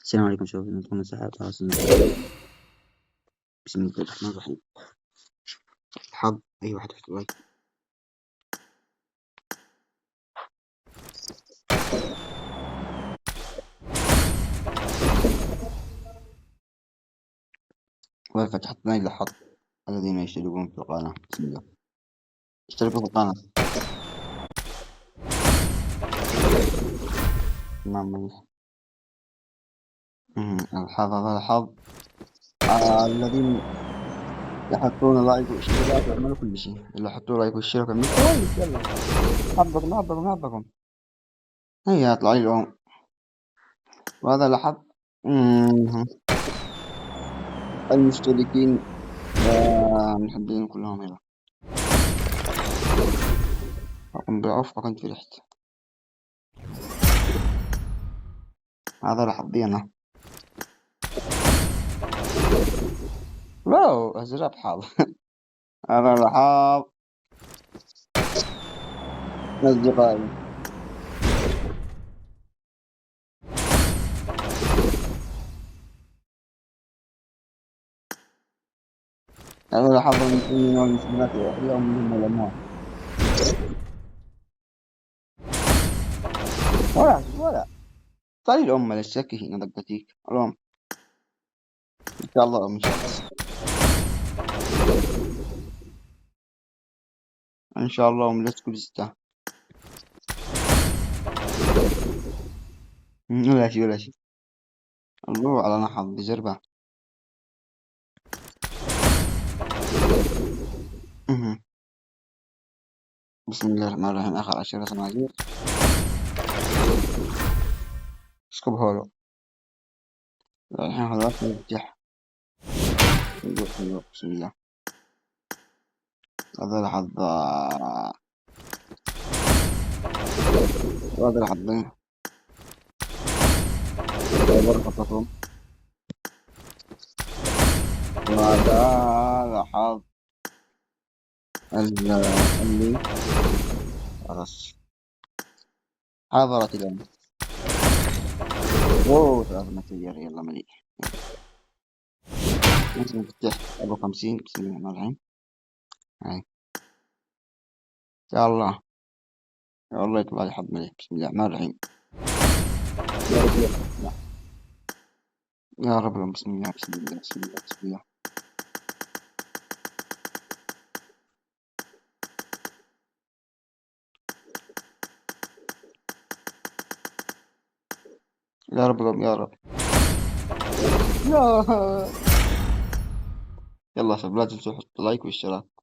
السلام عليكم شباب، نتمنى صحة وحسن. بسم الله الرحمن الرحيم. الحظ أي واحد في اللايك. وفتحت نادي الحظ الذين يشتركون في القناة. بسم الله، اشتركوا في القناة. نعم. الحظ هذا الحظ الذين يحطون لايك واشتراك ويعملوا كل شيء. اللي يحطوا لايك واشتراك ويعملوا كل يلا حظكم. هيا اطلع لي الأم. وهذا الحظ المشتركين محبين كلهم. هنا أقوم بعفو كنت فرحت. هذا لحظي أنا. واو أزرق حظ. هذا الحظ أصدقائي. هذا الحظ المسلمين والمسلمات اليوم منهم الأموات. ولا طالي الأمة للشك هنا دقتيك اليوم. إن شاء الله إن شاء الله ملت كل ستة. ولا شيء الله على نحظ بجربة. بسم الله الرحمن الرحيم. آخر 10 صناديق. اسكب هولو الحين خلاص نفتح. بسم الله. هذا الحظ هذا الحظين برقتكم. وهذا الحظ اللي خلاص حضرت الآن. اوه 3 متر. يلا مليء. لازم نفتح ابو 50. بسم الله الرحمن الرحيم. هاي يلا والله يطلع لي حظ مليء. بسم الله الرحمن الرحيم. يا رب بسم الله. يا رب يلا شباب لا تنسوا تحطوا لايك واشتراك.